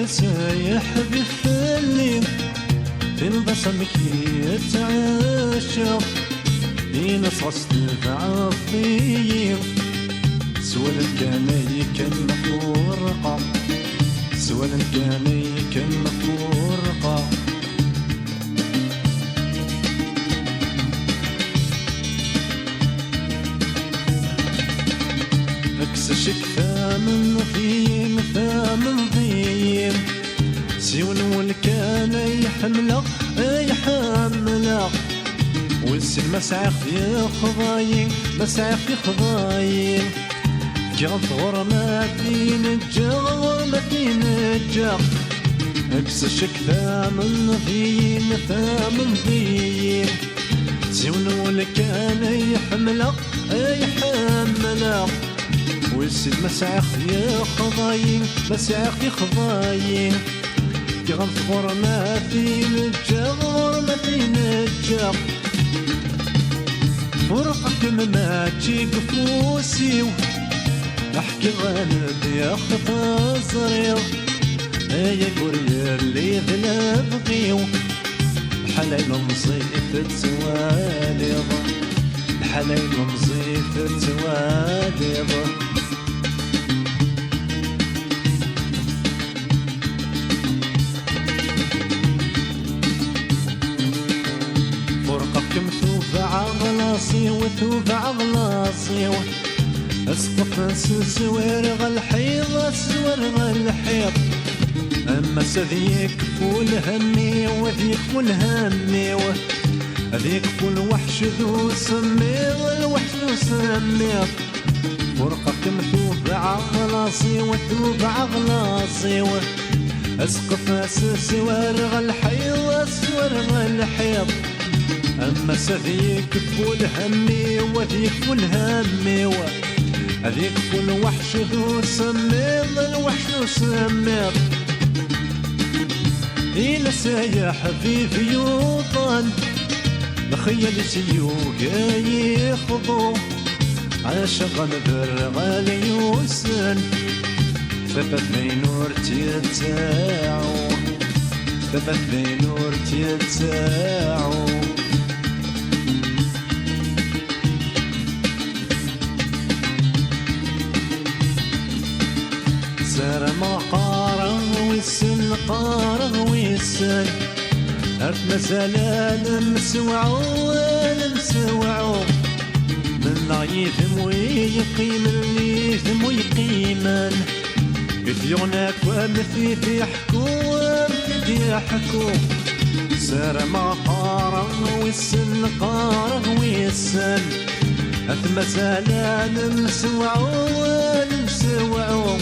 سايح بفلي فين بصمك يتعاشق دين صصت بعضي سوال كان يكن فرقة سوال كان يكن فرقة اكسشك ثامن ضيم ثامن ضيم سيون والكان يحمله يحمله والسن مسعق يا خضايم مسعق يا خضايم جغط غرماتي نجا غرماتي نجا اكسشك ثامن ضيم ثامن ضيم سيون والكان يحمله يحمله والسيد مسعق يا خضايم مسعق يا خضايم جغمت غرماتي نجا غرماتي نجا فرقك ما تجي قفوسي احكي غالب يا خطا صريو يا قرية اللي ذلا بغيو حلايل مصيفة تواليض حلايل مصيفة تواليض وثوب عغلاصي اسقف سوير الحيض سوير الحيض اما سذيك فول همي وذيك فول همي هذيك فول وحش ذو سمير الوحش ذو سمير فرقك مثوب عغلاصي وثوب عغلاصي اسقف سوير الحيض سوير الحيض أما سذيك فول همي وذيك فول همي هذيك فول وحش ذو سميض الوحش ذو سميض إلا سايح في فيوطان بخيل سيوق يخضو عاشق برغال يوسن ثبت بينور تيتاعو ثبت بينور تيتاعو سار ما قاره والسن قاره والسن هرت مسالا نمسوعو نمسوعو من يثم ويقيم يثم ويقيمان يثيونك ومثيث يحكو يحكو سار ما قاره والسن قاره والسن هرت مسالا نمسوعو نمسوعو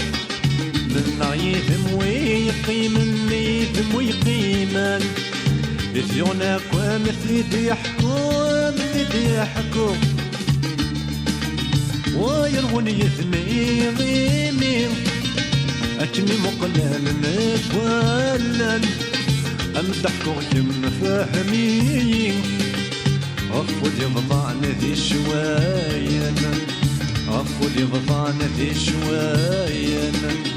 من يثم ويقيم يثم ويقيمان يثيونك ومثيث يحكو مثيث يحكو ويرغن يثم يغيمي أكني مقلل متولل أم ضحكو يم فاهمين أفود يضطعن ذي شواين أفود يضطعن ذي شواين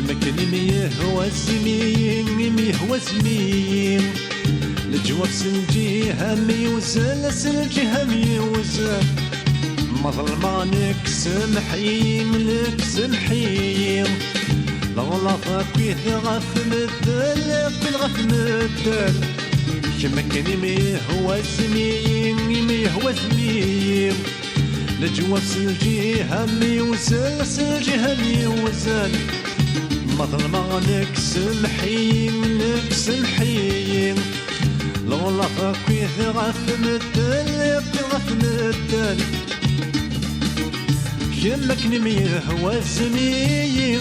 كمكني ميه هو الزمين ميه هو زمين الجواب سنجيها ميوزن سنجيها ميوزن مظلمانك سمحيم لك سمحيم لغلطك يثغف مثل بالغف مثل كمكني ميه هو الزمين ميه هو زمين الجواب سنجيها ميوزن سنجيها ميوزن مظلمانك سمحيم لك سمحيم لغلطك يثغف مثل يثغف مثل كمك نميه هو الزمين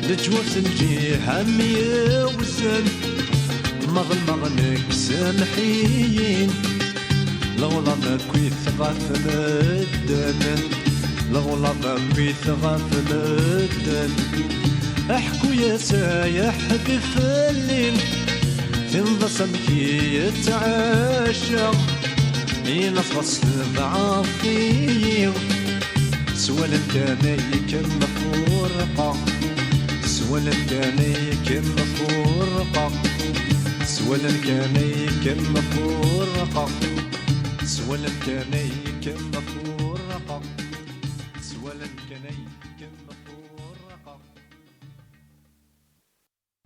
لجواب سنجيها ميوزن مظلمانك سمحيم لغلطك يثغف مثل لغلطك يثغف مثل احكوا يا سايح بفلين تنضسم كي يتعاشق مين أصغص بعضي سوالا كان يكم فرقة سوالا كان يكم فرقة سوالا كان يكم فرقة سوالا كان يكم فرقة سوالا كان